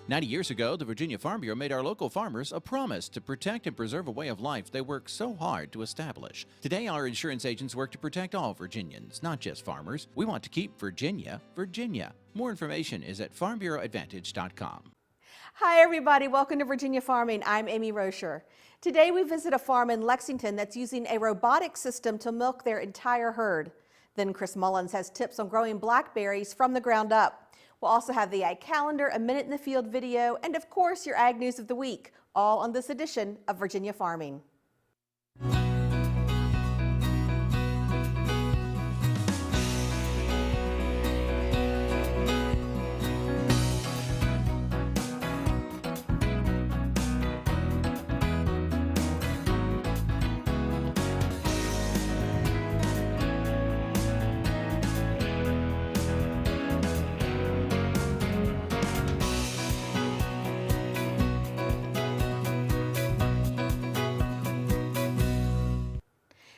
"90 years ago, the Virginia Farm Bureau made our local farmers a promise to protect and preserve a way of life they work so hard to establish. Today, our insurance agents work to protect all Virginians, not just farmers. We want to keep Virginia, Virginia." More information is at farmbureauadvantage.com. Hi everybody, welcome to Virginia Farming. I'm Amy Rocher. Today we visit a farm in Lexington that's using a robotic system to milk their entire herd. Then Chris Mullins has tips on growing blackberries from the ground up. We'll also have the Ag Calendar, a Minute in the Field video, and of course your Ag News of the Week, all on this edition of Virginia Farming.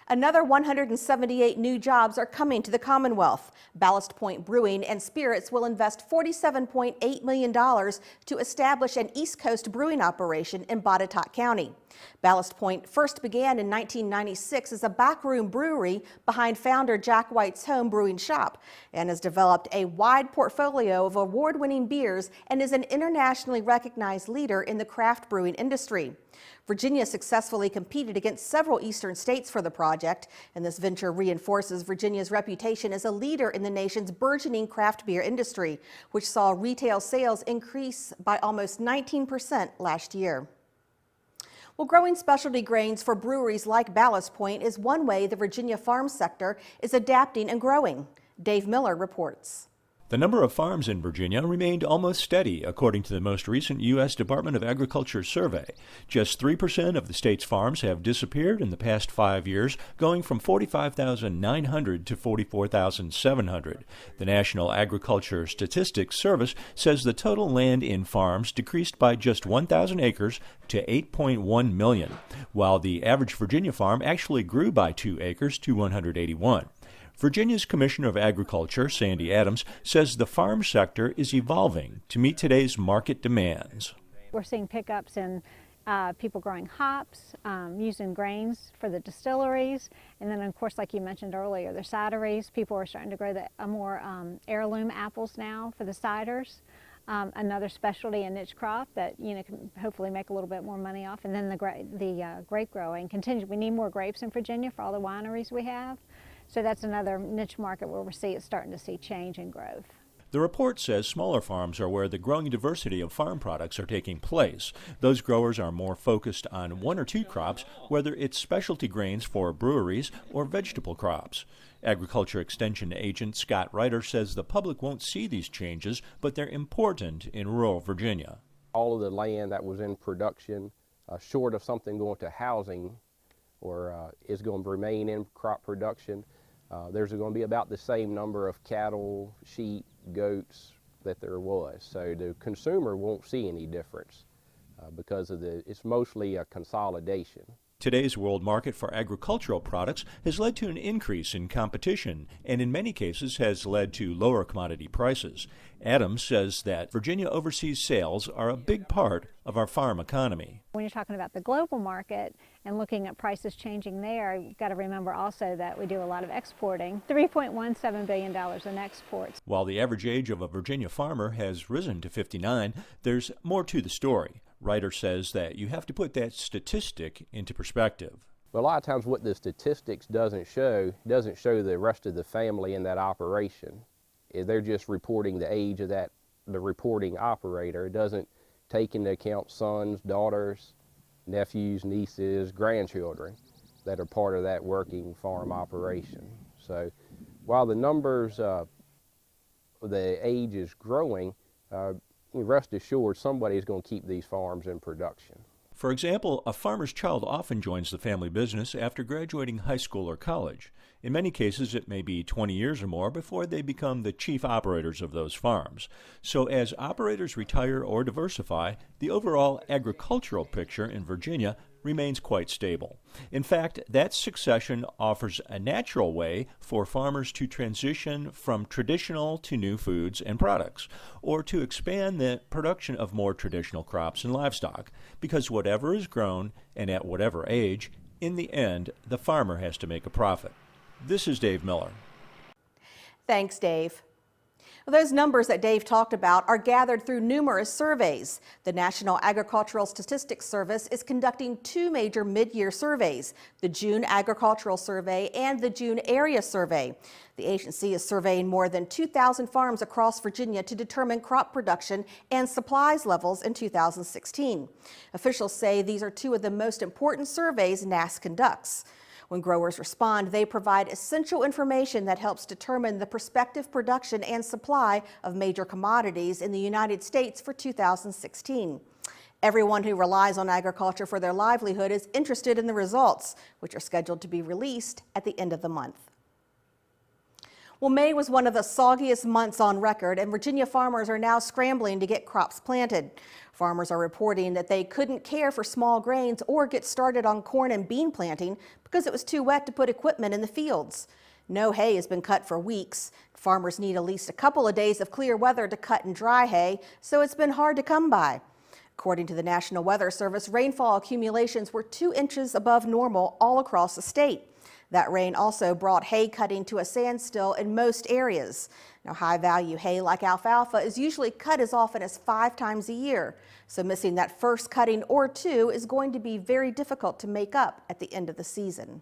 Another 178 new jobs are coming to the Commonwealth. Ballast Point Brewing and Spirits will invest $47.8 million to establish an East Coast brewing operation in Botetourt County. Ballast Point first began in 1996 as a backroom brewery behind founder Jack White's home brewing shop and has developed a wide portfolio of award-winning beers and is an internationally recognized leader in the craft brewing industry. Virginia successfully competed against several eastern states for the project, and this venture reinforces Virginia's reputation as a leader in the nation's burgeoning craft beer industry, which saw retail sales increase by almost 19% last year. Well, growing specialty grains for breweries like Ballast Point is one way the Virginia farm sector is adapting and growing. Dave Miller reports. The number of farms in Virginia remained almost steady, according to the most recent U.S. Department of Agriculture survey. Just 3% of the state's farms have disappeared in the past 5 years, going from 45,900 to 44,700. The National Agriculture Statistics Service says the total land in farms decreased by just 1,000 acres to 8.1 million, while the average Virginia farm actually grew by 2 acres to 181. Virginia's Commissioner of Agriculture, Sandy Adams, says the farm sector is evolving to meet today's market demands. We're seeing pickups in people growing hops, using grains for the distilleries, and then of course, like you mentioned earlier, the cideries. People are starting to grow more heirloom apples now for the ciders. Another specialty and niche crop that can hopefully make a little bit more money off, and then the grape growing continues. We need more grapes in Virginia for all the wineries we have. So that's another niche market where we're starting to see change and growth. The report says smaller farms are where the growing diversity of farm products are taking place. Those growers are more focused on 1 or 2 crops, whether it's specialty grains for breweries or vegetable crops. Agriculture Extension Agent Scott Ryder says the public won't see these changes, but they're important in rural Virginia. All of the land that was in production, short of something going to housing, or is going to remain in crop production, there's going to be about the same number of cattle, sheep, goats that there was. So the consumer won't see any difference because it's mostly a consolidation. Today's world market for agricultural products has led to an increase in competition and in many cases has led to lower commodity prices. Adams says that Virginia overseas sales are a big part of our farm economy. When you're talking about the global market and looking at prices changing there, you've got to remember also that we do a lot of exporting, $3.17 billion in exports. While the average age of a Virginia farmer has risen to 59, there's more to the story. Ryder says that you have to put that statistic into perspective. Well, a lot of times what the statistics doesn't show the rest of the family in that operation. They're just reporting the age of the reporting operator. It doesn't take into account sons, daughters, nephews, nieces, grandchildren that are part of that working farm operation. So while the numbers, the age is growing, rest assured somebody's going to keep these farms in production. For example, a farmer's child often joins the family business after graduating high school or college. In many cases, it may be 20 years or more before they become the chief operators of those farms. So as operators retire or diversify, the overall agricultural picture in Virginia remains quite stable. In fact, that succession offers a natural way for farmers to transition from traditional to new foods and products, or to expand the production of more traditional crops and livestock, because whatever is grown and at whatever age, in the end, the farmer has to make a profit. This is Dave Miller. Thanks, Dave. Well, those numbers that Dave talked about are gathered through numerous surveys. The National Agricultural Statistics Service is conducting two major mid-year surveys, the June Agricultural Survey and the June Area Survey. The agency is surveying more than 2,000 farms across Virginia to determine crop production and supplies levels in 2016. Officials say these are two of the most important surveys NASS conducts. When growers respond, they provide essential information that helps determine the prospective production and supply of major commodities in the United States for 2016. Everyone who relies on agriculture for their livelihood is interested in the results, which are scheduled to be released at the end of the month. Well, May was one of the soggiest months on record, and Virginia farmers are now scrambling to get crops planted. Farmers are reporting that they couldn't care for small grains or get started on corn and bean planting because it was too wet to put equipment in the fields. No hay has been cut for weeks. Farmers need at least a couple of days of clear weather to cut and dry hay, so it's been hard to come by. According to the National Weather Service, rainfall accumulations were 2 inches above normal all across the state. That rain also brought hay cutting to a standstill in most areas. Now, high-value hay like alfalfa is usually cut as often as 5 times a year, so missing that first cutting or two is going to be very difficult to make up at the end of the season.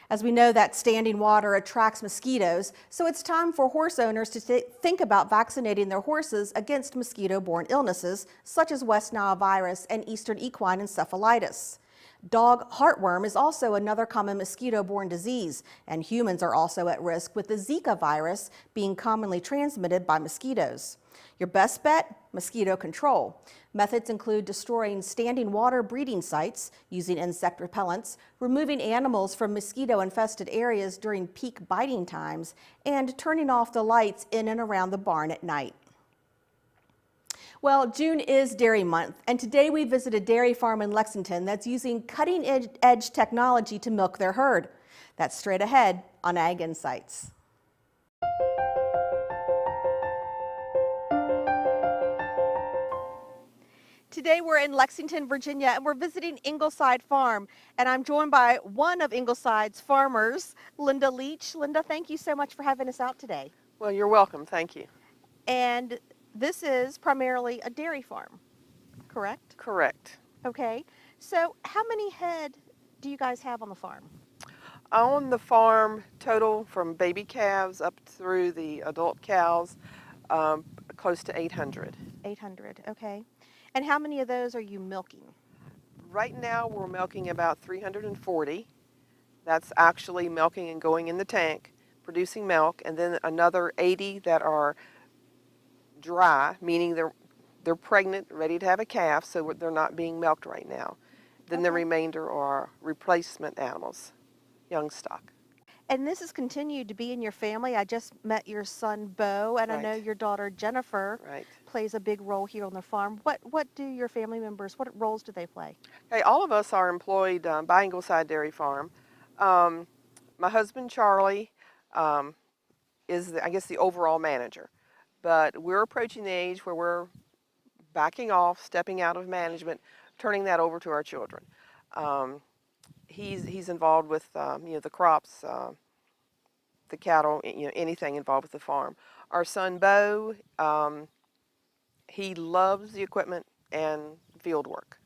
As we know, that standing water attracts mosquitoes, so it's time for horse owners to think about vaccinating their horses against mosquito-borne illnesses such as West Nile virus and Eastern equine encephalitis. Dog heartworm is also another common mosquito-borne disease, and humans are also at risk with the Zika virus being commonly transmitted by mosquitoes. Your best bet? Mosquito control. Methods include destroying standing water breeding sites, using insect repellents, removing animals from mosquito-infested areas during peak biting times, and turning off the lights in and around the barn at night. Well, June is Dairy Month, and today we visit a dairy farm in Lexington that's using cutting-edge technology to milk their herd. That's straight ahead on Ag Insights. Today we're in Lexington, Virginia, and we're visiting Ingleside Farm, and I'm joined by one of Ingleside's farmers, Linda Leach. Linda, thank you so much for having us out today. Well, you're welcome. Thank you. And this is primarily a dairy farm, correct? Correct. Okay. So how many head do you guys have on the farm? On the farm, total from baby calves up through the adult cows, close to 800. 800, okay. And how many of those are you milking? Right now, we're milking about 340. That's actually milking and going in the tank, producing milk, and then another 80 that are dry, meaning they're pregnant, ready to have a calf, so they're not being milked right now. Then the remainder are replacement animals, young stock. And this has continued to be in your family. I just met your son, Bo, and I know your daughter, Jennifer, plays a big role here on the farm. What do your family members, what roles do they play? Okay, all of us are employed by Ingleside Dairy Farm. My husband, Charlie, is, I guess, the overall manager. But we're approaching the age where we're backing off, stepping out of management, turning that over to our children. He's involved with the crops, the cattle, anything involved with the farm. Our son Bo, he loves the equipment and field work.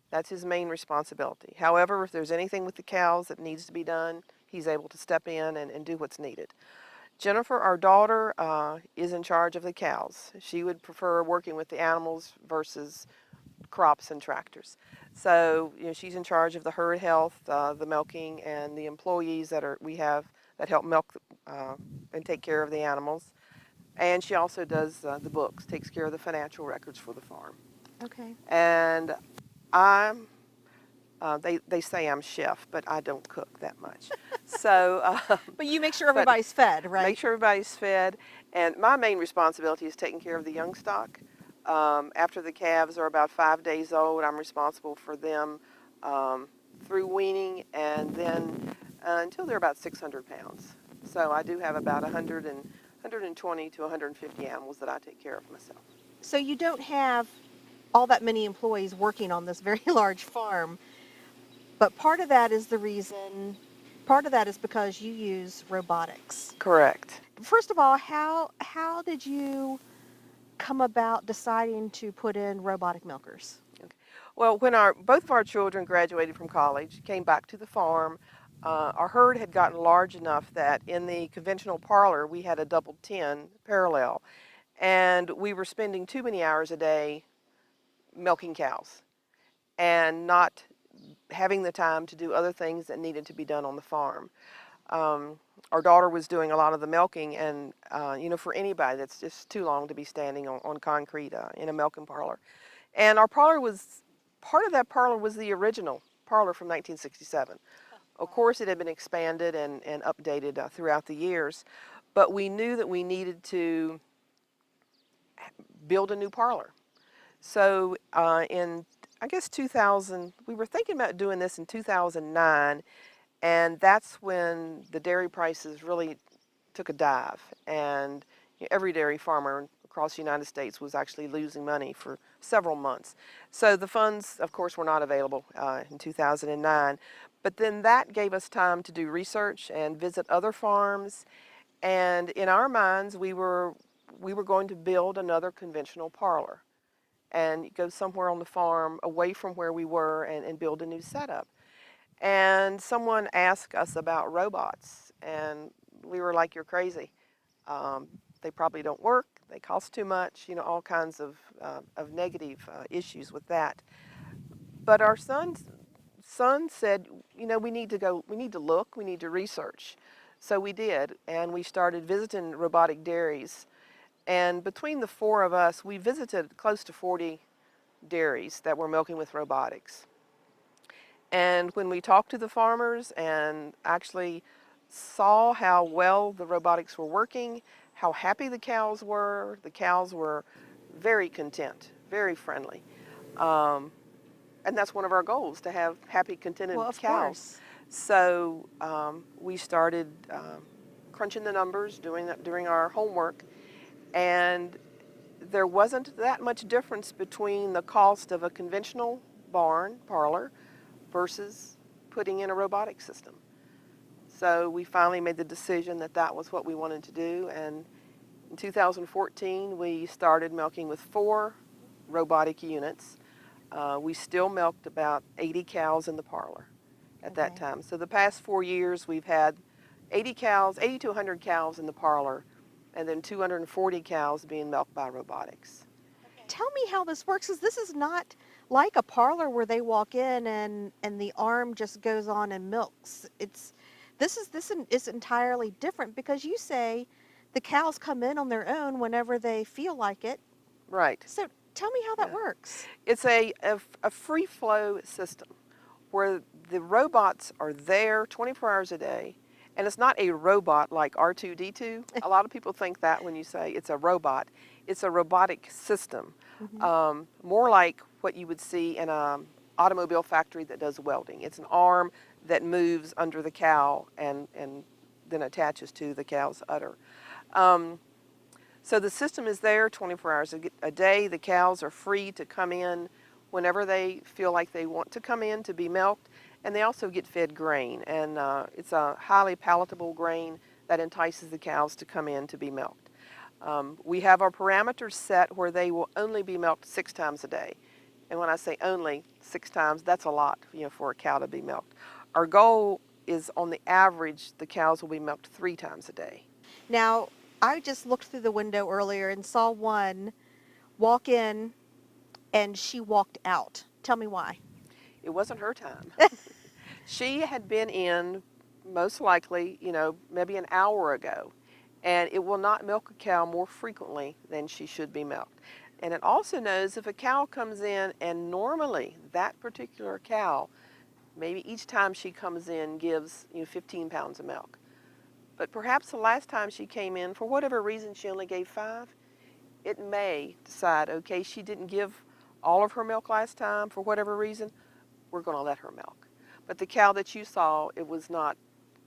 That's his main responsibility. However, if there's anything with the cows that needs to be done, he's able to step in and do what's needed. Jennifer, our daughter, is in charge of the cows. She would prefer working with the animals versus crops and tractors. So she's in charge of the herd health, the milking, and the employees we have that help milk and take care of the animals. And she also does the books, takes care of the financial records for the farm. Okay. And they say I'm chef, but I don't cook that much. So, but you make sure everybody's fed, right? Make sure everybody's fed. And my main responsibility is taking care of the young stock. After the calves are about 5 days old, I'm responsible for them through weaning, and then until they're about 600 pounds. So I do have about 120 to 150 animals that I take care of myself. So you don't have all that many employees working on this very large farm, but part of that is part of that is because you use robotics. Correct. First of all, how did you come about deciding to put in robotic milkers? Well, when both of our children graduated from college, came back to the farm, our herd had gotten large enough that in the conventional parlor we had a double 10 parallel, and we were spending too many hours a day milking cows and not having the time to do other things that needed to be done on the farm. Our daughter was doing a lot of the milking, and for anybody, that's just too long to be standing on concrete in a milking parlor. And our parlor was, part of that parlor was the original parlor from 1967. Of course, it had been expanded and updated throughout the years, but we knew that we needed to build a new parlor. So in, I guess 2000, we were thinking about doing this in 2009, and that's when the dairy prices really took a dive, and every dairy farmer across the United States was actually losing money for several months. So the funds, of course, were not available in 2009, but then that gave us time to do research and visit other farms, and in our minds, we were going to build another conventional parlor and go somewhere on the farm away from where we were and build a new setup. And someone asked us about robots, and we were like, "You're crazy. They probably don't work. They cost too much. All kinds of negative issues with that." But our son said, we need to look, we need to research. So we did, and we started visiting robotic dairies. And between the four of us, we visited close to 40 dairies that were milking with robotics. And when we talked to the farmers and actually saw how well the robotics were working, how happy the cows were very content, very friendly. And that's one of our goals, to have happy, contented Well, of cows. course. So we started crunching the numbers, doing our homework, and there wasn't that much difference between the cost of a conventional barn parlor versus putting in a robotic system. So we finally made the decision that that was what we wanted to do, and in 2014 we started milking with 4 robotic units. We still milked about 80 cows in the parlor at that time. So the past 4 years we've had 80 to 100 cows in the parlor, and then 240 cows being milked by robotics. Tell me how this works, because this is not like a parlor where they walk in and the arm just goes on and milks. This is entirely different, because you say the cows come in on their own whenever they feel like it. Right. So tell me how that works. It's a free flow system where the robots are there 24 hours a day. And it's not a robot like R2-D2. A lot of people think that when you say it's a robot. It's a robotic system, more like what you would see in an automobile factory that does welding. It's an arm that moves under the cow and then attaches to the cow's udder. So the system is there 24 hours a day. The cows are free to come in whenever they feel like they want to come in to be milked. And they also get fed grain, and it's a highly palatable grain that entices the cows to come in to be milked. We have our parameters set where they will only be milked 6 times a day. And when I say only 6 times, that's a lot, for a cow to be milked. Our goal is, on the average, the cows will be milked 3 times a day. Now, I just looked through the window earlier and saw one walk in, and she walked out. Tell me why. It wasn't her time. She had been in, most likely, maybe an hour ago, and it will not milk a cow more frequently than she should be milked. And it also knows if a cow comes in, and normally that particular cow, maybe each time she comes in, gives 15 pounds of milk. But perhaps the last time she came in, for whatever reason, she only gave 5. it may decide, okay, she didn't give all of her milk last time for whatever reason, we're going to let her milk. But the cow that you saw, it was not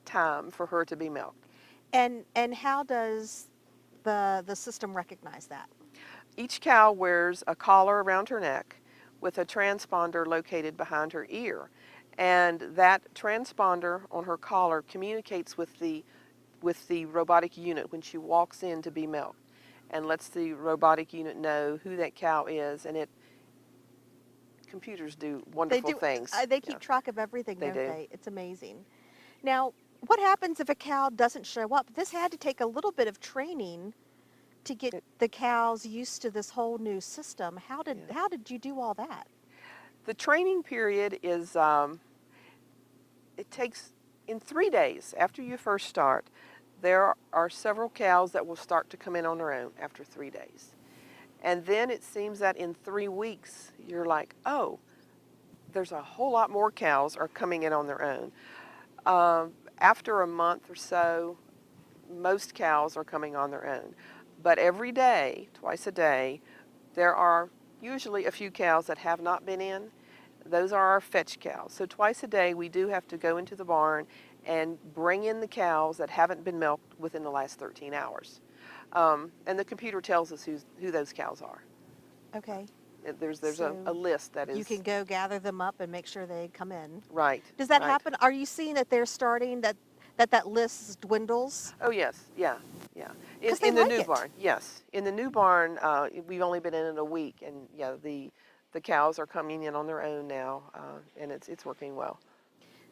time for her to be milked. And how does the system recognize that? Each cow wears a collar around her neck with a transponder located behind her ear. And that transponder on her collar communicates with the robotic unit when she walks in to be milked, and lets the robotic unit know who that cow is. And computers do wonderful things. They keep Yeah. track of everything, They don't do. they? It's amazing. Now, what happens if a cow doesn't show up? This had to take a little bit of training to get the cows used to this whole new system. How did you do all that? The training period is, it takes, in 3 days after you first start, there are several cows that will start to come in on their own after 3 days. And then it seems that in 3 weeks, you're like, oh, there's a whole lot more cows are coming in on their own. After a month or so, most cows are coming on their own. But every day, twice a day, there are usually a few cows that have not been in. Those are our fetch cows. So twice a day, we do have to go into the barn and bring in the cows that haven't been milked within the last 13 hours. And the computer tells us who those cows are. Okay. There's So a list that is. You can go gather them up and make sure they come in. Right. Does that right. happen? Are you seeing that they're starting that list dwindles? Oh yes, yeah. 'Cause they In the like new it. barn, yes. In the new barn, we've only been in it a week, and yeah, the cows are coming in on their own now, and it's working well.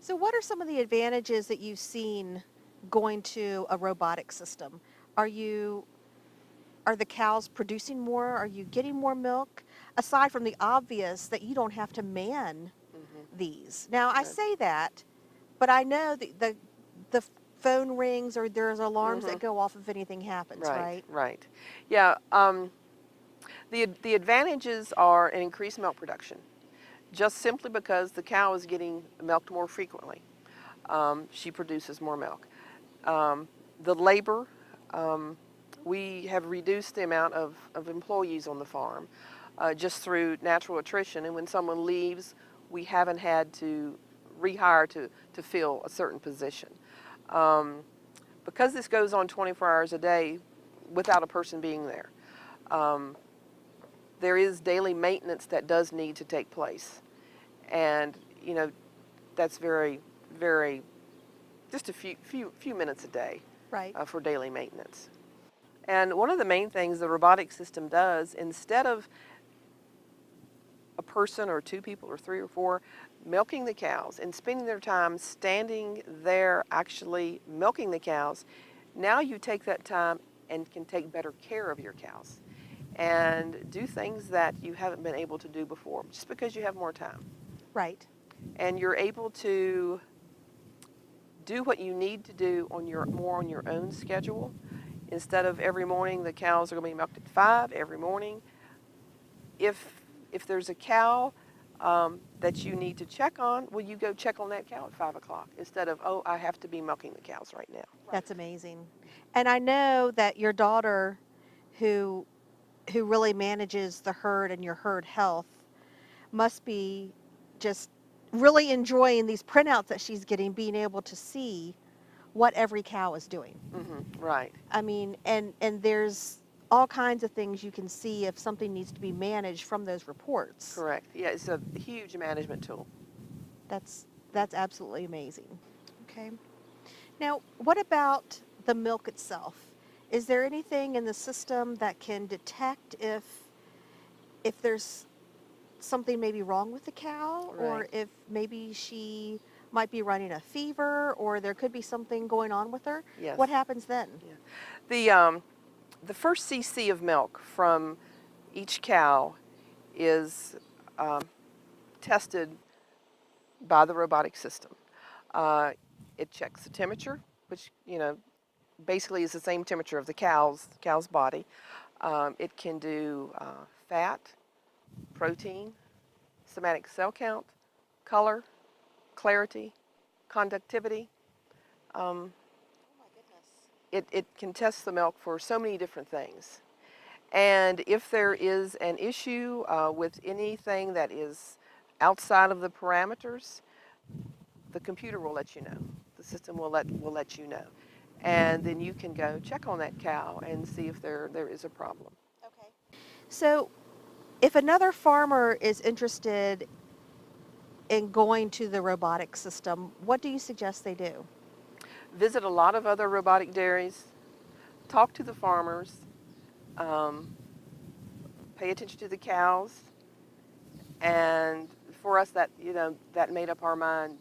So what are some of the advantages that you've seen going to a robotic system? Are the cows producing more? Are you getting more milk? Aside from the obvious that you don't have to man these. Now I say that, but I know the phone rings or there's alarms that go off if anything happens, right? Right. Yeah. The advantages are an increased milk production, just simply because the cow is getting milked more frequently. She produces more milk. The labor, we have reduced the amount of employees on the farm just through natural attrition. And when someone leaves, we haven't had to rehire to fill a certain position. Because this goes on 24 hours a day without a person being there, there is daily maintenance that does need to take place. And, that's very, very, just a few minutes a day Right. for daily maintenance. And one of the main things the robotic system does, instead of a person or two people or three or four milking the cows and spending their time standing there actually milking the cows, now you take that time and can take better care of your cows and do things that you haven't been able to do before just because you have more time. Right. And you're able to do what you need to do more on your own schedule. Instead of every morning the cows are going to be milked at 5 every morning. If there's a cow that you need to check on, well, you go check on that cow at 5 o'clock instead of, oh, I have to be milking the cows right now. That's amazing. And I know that your daughter, who really manages the herd and your herd health, must be just really enjoying these printouts that she's getting, being able to see what every cow is doing. Right. I mean, and there's all kinds of things you can see if something needs to be managed from those reports. Correct. Yeah, it's a huge management tool. That's absolutely amazing. Okay. Now, what about the milk itself? Is there anything in the system that can detect if there's something maybe wrong with the cow, or Right. if maybe she might be running a fever, or there could be something going on with her? Yes. What happens then? The first cc of milk from each cow is tested by the robotic system. It checks the temperature, which basically is the same temperature of the cow's body. It can do fat, protein, somatic cell count, color, clarity, conductivity. It can test the milk for so many different things. And if there is an issue with anything that is outside of the parameters, the computer will let you know. The system will let you know. And then you can go check on that cow and see if there is a problem. Okay. So if another farmer is interested in going to the robotic system, what do you suggest they do? Visit a lot of other robotic dairies, talk to the farmers, pay attention to the cows, and for us that made up our mind.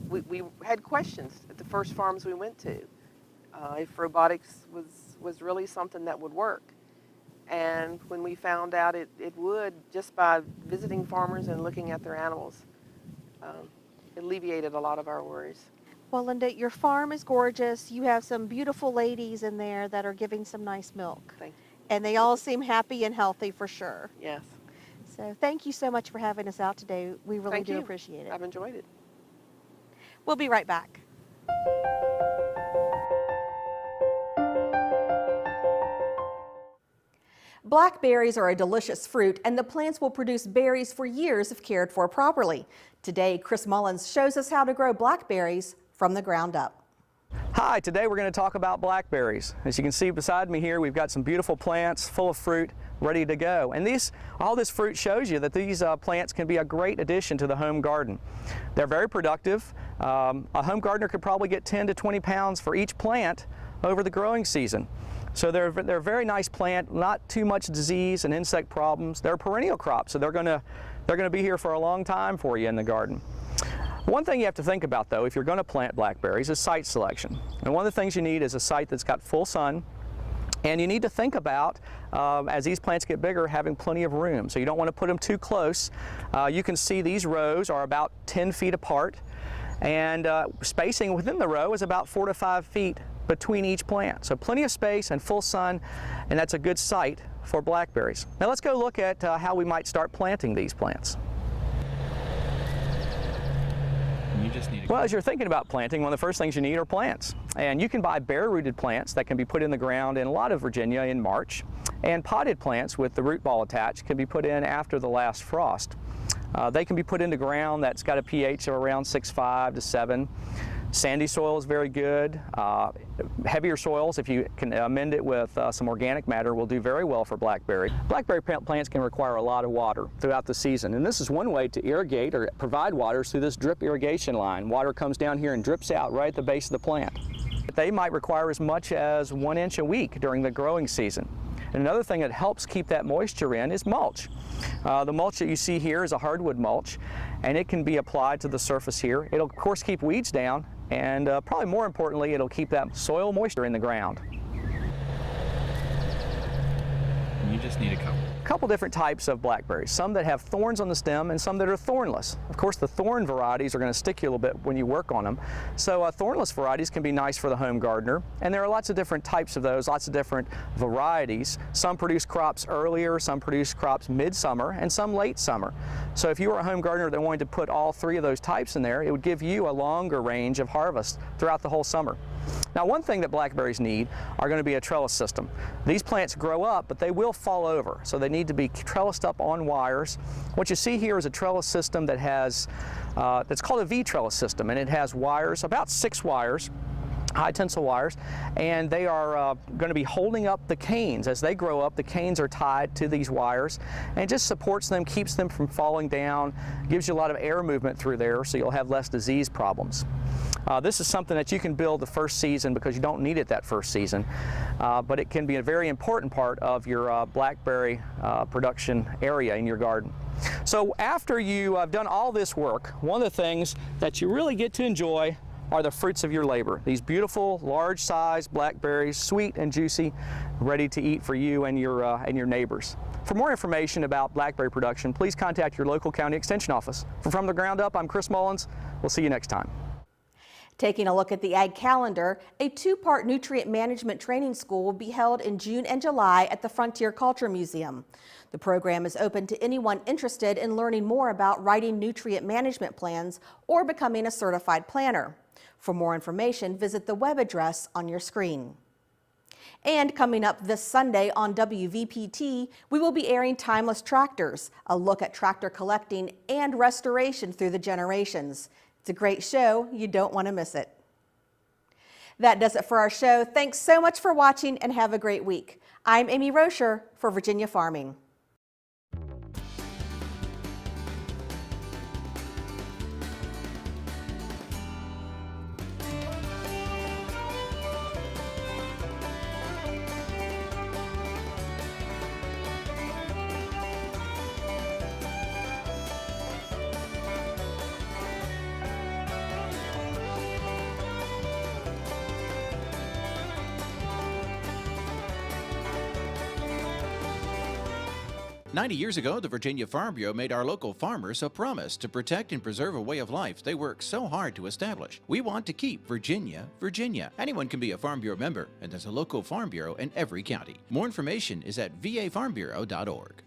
We had questions at the first farms we went to if robotics was really something that would work. And when we found out it would, just by visiting farmers and looking at their animals, it alleviated a lot of our worries. Well, Linda, your farm is gorgeous. You have some beautiful ladies in there that are giving some nice milk. Thank you. And they all seem happy and healthy for sure. Yes. So thank you so much for having us out today. We really Thank do you. appreciate it. I've enjoyed it. We'll be right back. Blackberries are a delicious fruit, and the plants will produce berries for years if cared for properly. Today, Chris Mullins shows us how to grow blackberries from the ground up. Hi, today we're going to talk about blackberries. As you can see beside me here, we've got some beautiful plants full of fruit ready to go. And all this fruit shows you that these plants can be a great addition to the home garden. They're very productive. A home gardener could probably get 10 to 20 pounds for each plant over the growing season. So they're a very nice plant, not too much disease and insect problems. They're a perennial crop, so they're going to be here for a long time for you in the garden. One thing you have to think about, though, if you're going to plant blackberries, is site selection. And one of the things you need is a site that's got full sun, and you need to think about, as these plants get bigger, having plenty of room. So you don't want to put them too close. You can see these rows are about 10 feet apart, and spacing within the row is about 4 to 5 feet between each plant. So plenty of space and full sun, and that's a good site for blackberries. Now let's go look at how we might start planting these plants. Well, as you're thinking about planting, one of the first things you need are plants. And you can buy bare-rooted plants that can be put in the ground in a lot of Virginia in March. And potted plants with the root ball attached can be put in after the last frost. They can be put into ground that's got a pH of around 6.5 to 7. Sandy soil is very good. Heavier soils, if you can amend it with some organic matter, will do very well for blackberry. Blackberry plants can require a lot of water throughout the season, and this is one way to irrigate or provide water through this drip irrigation line. Water comes down here and drips out right at the base of the plant. They might require as much as 1 inch a week during the growing season. And another thing that helps keep that moisture in is mulch. The mulch that you see here is a hardwood mulch, and it can be applied to the surface here. It'll of course keep weeds down, and probably more importantly, it'll keep that soil moisture in the ground. You just need a couple different types of blackberries, some that have thorns on the stem and some that are thornless. Of course, the thorn varieties are going to stick you a little bit when you work on them. So thornless varieties can be nice for the home gardener, and there are lots of different types of those, lots of different varieties. Some produce crops earlier, some produce crops midsummer, and some late summer. So if you were a home gardener that wanted to put all three of those types in there, it would give you a longer range of harvest throughout the whole summer. Now, one thing that blackberries need are going to be a trellis system. These plants grow up, but they will fall over, so they need to be trellised up on wires. What you see here is a trellis system that has, that's called a V-trellis system, and it has wires, about 6 wires, high tensile wires, and they are going to be holding up the canes. As they grow up, the canes are tied to these wires, and it just supports them, keeps them from falling down, gives you a lot of air movement through there, so you'll have less disease problems. This is something that you can build the first season because you don't need it that first season, but it can be a very important part of your blackberry production area in your garden. So after you have done all this work, one of the things that you really get to enjoy are the fruits of your labor. These beautiful, large-sized blackberries, sweet and juicy, ready to eat for you and your neighbors. For more information about blackberry production, please contact your local county extension office. From the Ground Up, I'm Chris Mullins. We'll see you next time. Taking a look at the Ag Calendar, a 2-part nutrient management training school will be held in June and July at the Frontier Culture Museum. The program is open to anyone interested in learning more about writing nutrient management plans or becoming a certified planner. For more information, visit the web address on your screen. And coming up this Sunday on WVPT, we will be airing Timeless Tractors, a look at tractor collecting and restoration through the generations. It's a great show. You don't want to miss it. That does it for our show. Thanks so much for watching and have a great week. I'm Amy Rocher for Virginia Farming. "90 years ago, the Virginia Farm Bureau made our local farmers a promise to protect and preserve a way of life they work so hard to establish. We want to keep Virginia, Virginia. Anyone can be a Farm Bureau member, and there's a local Farm Bureau in every county. More information is at vafarmbureau.org.